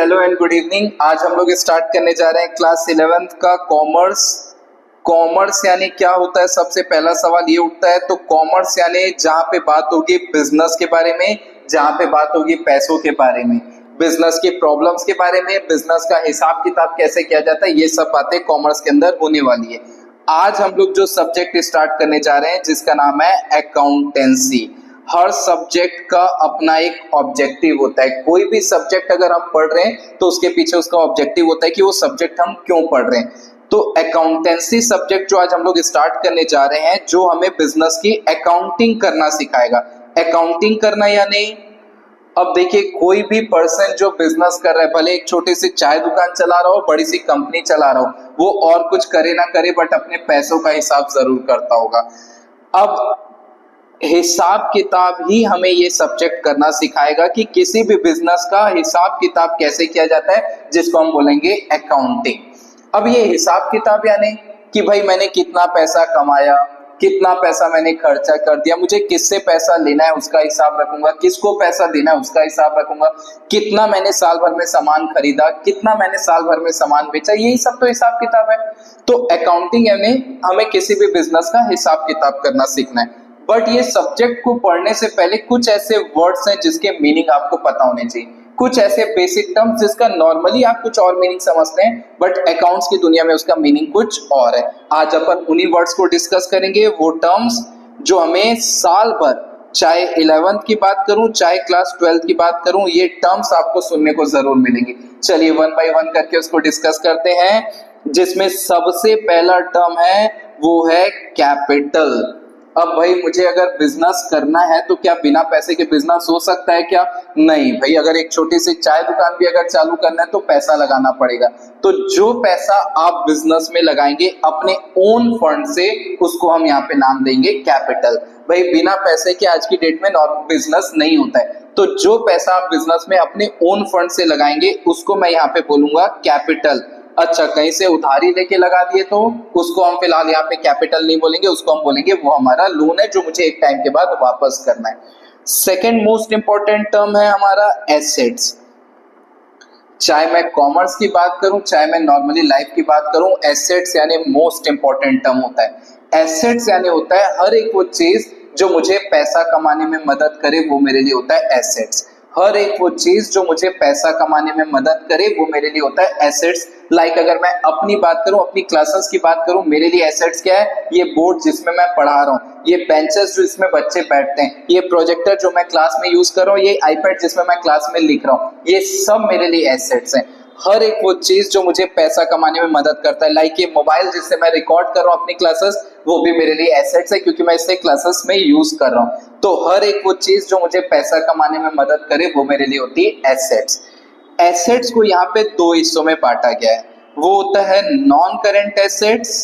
Hello and good evening. आज हम लोग स्टार्ट करने जा रहे हैं क्लास 11th का कॉमर्स। कॉमर्स यानी क्या होता है, सबसे पहला सवाल ये उठता है। तो कॉमर्स यानी जहाँ पे बात होगी बिजनेस के बारे में, जहाँ पे बात होगी पैसों के बारे में, बिजनेस की प्रॉब्लम्स के बारे में, बिजनेस का हिसाब किताब कैसे किया जाता है, ये सब बातें कॉमर्स के अंदर होने वाली है। आज हम लोग जो सब्जेक्ट स्टार्ट करने जा रहे हैं जिसका नाम है अकाउंटेंसी। हर सब्जेक्ट का अपना एक ऑब्जेक्टिव होता है। कोई भी सब्जेक्ट अगर हम पढ़ रहे हैं तो उसके पीछे उसका ऑब्जेक्टिव होता है कि वो सब्जेक्ट हम क्यों पढ़ रहे हैं। तो अकाउंटेंसी सब्जेक्ट जो आज हम लोग स्टार्ट करने जा रहे हैं, जो हमें बिजनेस की अकाउंटिंग करना सिखाएगा। अकाउंटिंग करना यानी, अब देखिए, कोई भी पर्सन जो बिजनेस कर रहा है, भले एक छोटी सी चाय दुकान चला रहा हो, बड़ी सी कंपनी चला रहा हो, वो और कुछ करे ना करे बट अपने पैसों का हिसाब जरूर करता होगा। अब हिसाब किताब ही हमें ये सब्जेक्ट करना सिखाएगा कि किसी भी बिजनेस का हिसाब किताब कैसे किया जाता है, जिसको हम बोलेंगे अकाउंटिंग। अब ये हिसाब किताब यानी कि भाई मैंने कितना पैसा कमाया, कितना पैसा मैंने खर्चा कर दिया, मुझे किससे पैसा लेना है उसका हिसाब रखूंगा, किसको पैसा देना है उसका हिसाब रखूंगा, कितना मैंने साल भर में सामान खरीदा, कितना मैंने साल भर में सामान बेचा, यही सब तो हिसाब किताब है। तो अकाउंटिंग यानी हमें किसी भी बिजनेस का हिसाब किताब करना सीखना है। बट ये सब्जेक्ट को पढ़ने से पहले कुछ ऐसे वर्ड्स हैं जिसके मीनिंग आपको पता होने चाहिए, कुछ ऐसे बेसिक टर्म्स जिसका नॉर्मली आप कुछ और मीनिंग समझते हैं बट अकाउंट्स की दुनिया में उसका मीनिंग कुछ और है। आज अपन उन्हीं वर्ड्स को डिस्कस करेंगे, वो टर्म्स जो हमें साल भर, चाहे 11th की बात करूं चाहे क्लास 12th की बात करूं, ये टर्म्स आपको सुनने को जरूर मिलेंगे। चलिए वन बाय वन करके उसको डिस्कस करते हैं, जिसमें सबसे पहला टर्म है वो है कैपिटल। अब भाई मुझे अगर बिजनेस करना है तो क्या बिना पैसे के बिजनेस हो सकता है क्या? नहीं भाई, अगर एक छोटी सी चाय दुकान भी अगर चालू करना है तो पैसा लगाना पड़ेगा। तो जो पैसा आप बिजनेस में लगाएंगे अपने ओन फंड से, उसको हम यहाँ पे नाम देंगे कैपिटल। भाई बिना पैसे के आज की डेट में नॉर्मल बिजनेस नहीं होता है, तो जो पैसा आप बिजनेस में अपने ओन फंड से लगाएंगे उसको मैं यहाँ पे बोलूंगा कैपिटल। अच्छा, कहीं से उधारी लेके लगा दिए तो उसको हम फिलहाल यहाँ पे कैपिटल नहीं बोलेंगे, उसको हम बोलेंगे वो हमारा लोन है जो मुझे एक टाइम के बाद वापस करना है। सेकेंड मोस्ट इंपॉर्टेंट टर्म है हमारा एसेट्स। चाहे मैं कॉमर्स की बात करूं चाहे मैं नॉर्मली लाइफ की बात करूं, एसेट्स यानी मोस्ट इंपॉर्टेंट टर्म होता है। एसेट्स यानी होता है हर एक वो चीज जो मुझे पैसा कमाने में मदद करे, वो मेरे लिए होता है एसेट्स। हर एक वो चीज जो मुझे पैसा कमाने में मदद करे वो मेरे लिए होता है एसेट्स। लाइक अगर मैं अपनी बात करूं, अपनी क्लासेस की बात करूं, मेरे लिए एसेट्स क्या है? ये बोर्ड जिसमें मैं पढ़ा रहा हूं, ये बेंचेस जो इसमें बच्चे बैठते हैं, ये प्रोजेक्टर जो मैं क्लास में यूज कर रहा हूं, ये आईपैड जिसमें मैं क्लास में लिख रहा हूं, ये सब मेरे लिए एसेट्स हैं। हर एक वो चीज जो मुझे पैसा कमाने में मदद करता है, लाइक ये मोबाइल जिससे मैं रिकॉर्ड कर रहा हूँ अपनी क्लासेस, वो भी मेरे लिए एसेट्स है क्योंकि मैं इससे क्लासेस में यूज कर रहा हूँ। तो हर एक वो चीज जो मुझे पैसा कमाने में मदद करे वो मेरे लिए होती है एसेट्स। एसेट्स को यहाँ पे दो हिस्सों में बांटा गया है, वो होता है नॉन करेंट एसेट्स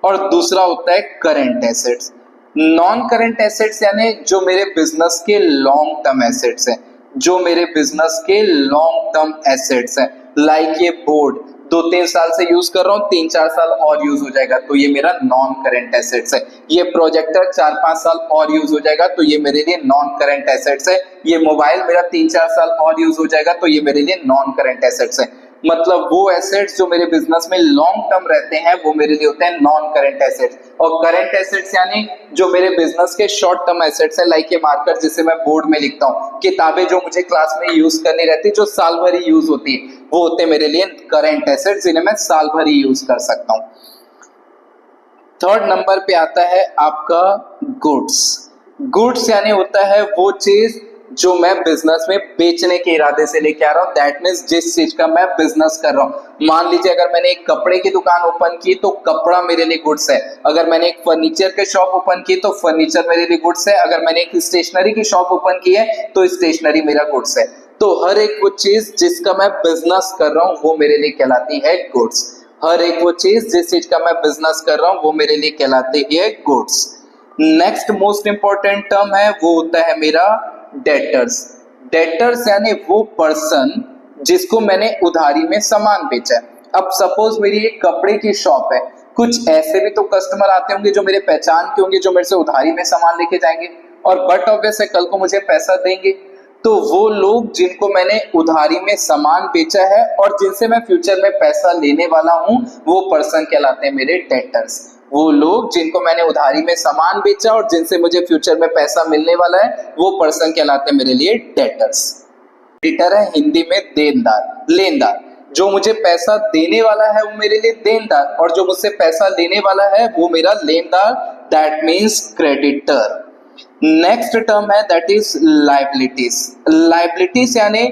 और दूसरा होता है current assets. Non current assets यानी जो मेरे बिजनेस के लॉन्ग टर्म एसेट्स हैं, जो मेरे बिजनेस के लॉन्ग टर्म एसेट्स हैं। लाइक ये बोर्ड 2-3 साल से यूज कर रहा हूँ, 3-4 साल और यूज हो जाएगा तो ये मेरा नॉन करंट एसेट्स है। ये प्रोजेक्टर 4-5 साल और यूज हो जाएगा तो ये मेरे लिए नॉन करंट एसेट्स है। ये मोबाइल मेरा 3-4 साल और यूज हो जाएगा तो ये मेरे लिए नॉन करंट एसेट्स है। मतलब वो एसेट्स जो मेरे बिजनेस में लॉन्ग टर्म रहते हैं वो मेरे लिए होते हैं नॉन करंट एसेट्स। और करंट एसेट्स यानी जो मेरे बिजनेस के शॉर्ट टर्म एसेट्स है, लाइक ये मार्कर जिसे मैं बोर्ड में लिखता हूँ, किताबें जो मुझे क्लास में यूज करनी रहती, जो साल भर ही यूज होती है, वो होते मेरे लिए करंट एसेट्स जिन्हें मैं साल भर ही यूज कर सकता हूँ। थर्ड नंबर पे आता है आपका गुड्स। गुड्स यानी होता है वो चीज जो मैं बिजनेस में बेचने के इरादे से लेके आ रहा हूँ। दैट मीन्स जिस चीज का मैं बिजनेस कर रहा हूँ, मान लीजिए अगर मैंने एक कपड़े की दुकान ओपन की तो कपड़ा मेरे लिए गुड्स है। अगर मैंने एक फर्नीचर के शॉप ओपन की तो फर्नीचर मेरे लिए गुड्स है। अगर मैंने एक स्टेशनरी की शॉप ओपन की है तो स्टेशनरी मेरा गुड्स है। तो हर एक वो चीज जिसका मैं बिजनेस कर रहा हूँ वो मेरे लिए कहलाती है गुड्स। हर एक वो चीज जिस चीज का मैं बिजनेस कर रहा हूँ वो मेरे लिए कहलाती है goods. Next most important term है वो होता है मेरा डेटर्स। डेटर्स यानी वो पर्सन जिसको मैंने उधारी में सामान बेचा है। अब सपोज मेरी एक कपड़े की शॉप है, कुछ ऐसे भी तो कस्टमर आते होंगे जो मेरे पहचान के होंगे, जो मेरे से उधारी में सामान लेके जाएंगे और बट ऑब्वियस है कल को मुझे पैसा देंगे। तो वो लोग जिनको मैंने उधारी में सामान बेचा है और जिनसे मैं फ्यूचर में पैसा लेने वाला हूं, वो पर्सन कहलाते हैं मेरे डेटर्स। वो लोग जिनको मैंने उधारी में सामान बेचा और जिनसे मुझे फ्यूचर में पैसा मिलने वाला है, वो पर्सन कहलाते हैं मेरे लिए डेटर्स। क्रेडिटर है हिंदी में देनदार, लेनदार। जो मुझे पैसा देने वाला है वो मेरे लिए देनदार, और जो मुझसे पैसा लेने वाला है वो मेरा लेनदार, that means creditor. Next term है दैट इज लाइबिलिटीज। लाइबिलिटीज यानी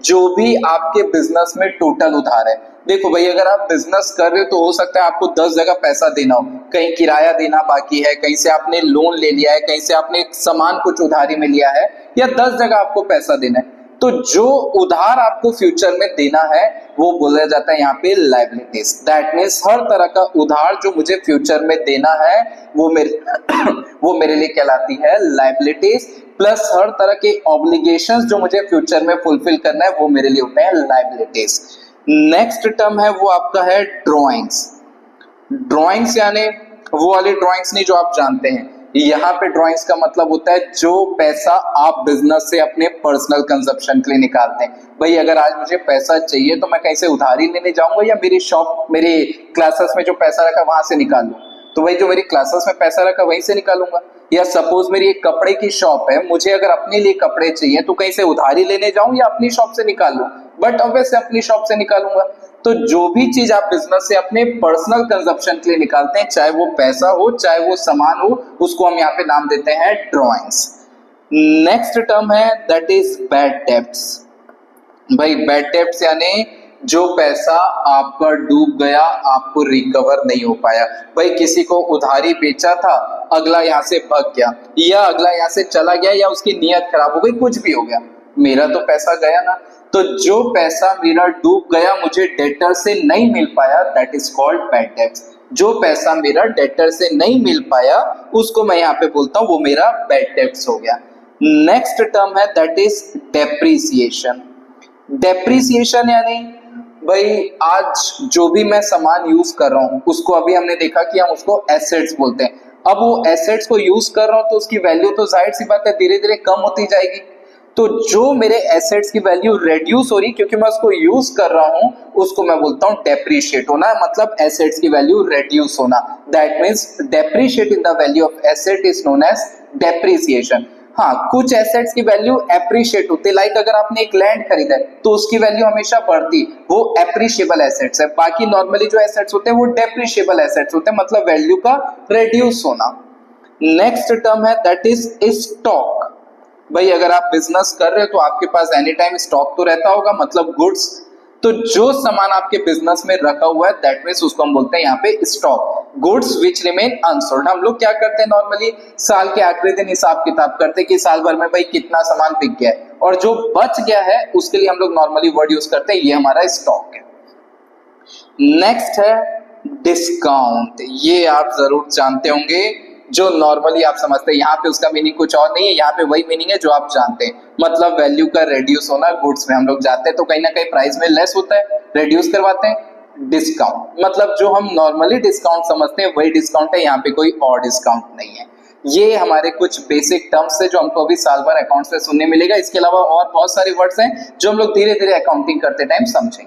जो भी आपके बिजनेस में टोटल उधार है। देखो भाई, अगर आप बिजनेस कर रहे हो तो हो सकता है आपको 10 जगह पैसा देना हो, कहीं किराया देना बाकी है, कहीं से आपने लोन ले लिया है, कहीं से आपने सामान कुछ उधारी में लिया है, या 10 जगह आपको पैसा देना है। तो जो उधार आपको फ्यूचर में देना है वो बोला जाता है यहाँ पे लाइबिलिटीज। दैट मीन्स हर तरह का उधार जो मुझे फ्यूचर में देना है वो मेरे लिए कहलाती है लाइबिलिटीज, प्लस हर तरह के ऑब्लिगेशंस जो मुझे फ्यूचर में फुलफिल करना है वो मेरे लिए होते हैं लाइबिलिटीज। नेक्स्ट टर्म है वो आपका है ड्रॉइंग्स। ड्रॉइंग्स यानी वो वाली ड्रॉइंग्स नहीं जो आप जानते हैं। यहाँ पे ड्रॉइंग्स का मतलब होता है जो पैसा आप बिजनेस से अपने पर्सनल कंजप्शन के लिए निकालते हैं। भाई अगर आज मुझे पैसा चाहिए तो मैं कहीं से उधारी लेने जाऊंगा या मेरी शॉप, मेरे क्लासेस में जो पैसा रखा वहां से निकाल लूं? तो भाई जो मेरी क्लासेस में पैसा रखा वहीं से निकालूंगा। या सपोज मेरी एक कपड़े की शॉप है, मुझे अगर अपने लिए कपड़े चाहिए तो कहीं से उधारी लेने जाऊं या अपनी शॉप से निकाल लूं? बट ऑब्वियसली अपनी शॉप से निकालूंगा। तो जो भी चीज आप बिजनेस से अपने पर्सनल कंजप्शन के लिए निकालते हैं, चाहे वो पैसा हो चाहे वो सामान हो, उसको हम यहाँ पे नाम देते हैं ड्रॉइंग्स। नेक्स्ट टर्म है दैट इज बैड डेब्ट्स। भाई बैड डेब्ट्स यानी जो पैसा आपका डूब गया, आपको रिकवर नहीं हो पाया। भाई किसी को उधारी बेचा था, अगला यहाँ से भाग गया, या अगला यहाँ से चला गया, या उसकी नीयत खराब हो गई, कुछ भी हो गया, मेरा तो पैसा गया ना। तो जो पैसा मेरा डूब गया, मुझे डेटर से नहीं मिल पाया, that is called bad debts. जो पैसा मेरा डेटर से नहीं मिल पाया उसको मैं यहाँ पे बोलता हूँ वो मेरा बैड डेब्ट्स हो गया। नेक्स्ट टर्म है दैट इज डेप्रिसिएशन। डेप्रिसिएशन यानी भाई आज जो भी मैं सामान यूज कर रहा हूँ उसको, अभी हमने देखा कि हम उसको एसेट्स बोलते हैं। अब वो एसेट्स को यूज कर रहा हूँ तो उसकी वैल्यू तो जाहिर सी बात है धीरे धीरे कम होती जाएगी। तो जो मेरे एसेट्स की वैल्यू रेड्यूस हो रही क्योंकि मैं उसको यूज कर रहा हूं, उसको मैं बोलता हूं डेप्रिशिएट होना, मतलब एसेट्स की वैल्यू रेड्यूस होना। That means depreciate in the value of asset is known as depreciation. हाँ, कुछ एसेट्स की वैल्यू एप्रिशिएट होती है, लाइक अगर आपने एक लैंड खरीदा है तो उसकी वैल्यू हमेशा बढ़ती, वो एप्रिशिएबल एसेट्स है। बाकी नॉर्मली जो एसेट्स होते हैं वो डेप्रिशिएबल एसेट्स होते हैं, मतलब वैल्यू का रेड्यूस होना। नेक्स्ट टर्म है दैट इज स्टॉक। भाई अगर आप बिजनेस कर रहे हो तो आपके पास एनी टाइम स्टॉक तो रहता होगा, मतलब गुड्स। तो जो सामान आपके बिजनेस में रखा हुआ है दैट मींस उसको हम बोलते हैं यहाँ पे stock. Goods which remain unsold. हम लोग क्या करते हैं नॉर्मली, साल के आखिरी दिन हिसाब किताब करते हैं कि साल भर में भाई कितना सामान बिक गया है, और जो बच गया है उसके लिए हम लोग नॉर्मली वर्ड यूज करते हैं ये हमारा स्टॉक है। नेक्स्ट है डिस्काउंट। ये आप जरूर जानते होंगे, जो नॉर्मली आप समझते हैं। यहाँ पे उसका मीनिंग कुछ और नहीं है, यहाँ पे वही मीनिंग है जो आप जानते हैं, मतलब वैल्यू का रेड्यूस होना। गुड्स में हम लोग जाते हैं तो कहीं ना कहीं प्राइस में लेस होता है, रेड्यूस करवाते हैं। डिस्काउंट मतलब जो हम नॉर्मली डिस्काउंट समझते हैं वही डिस्काउंट है, यहाँ पे कोई और डिस्काउंट नहीं है। ये हमारे कुछ बेसिक टर्म्स है जो हमको अभी साल भर अकाउंट्स में सुनने मिलेगा। इसके अलावा और बहुत सारे वर्ड्स हैं जो हम लोग धीरे धीरे अकाउंटिंग करते टाइम समझेंगे।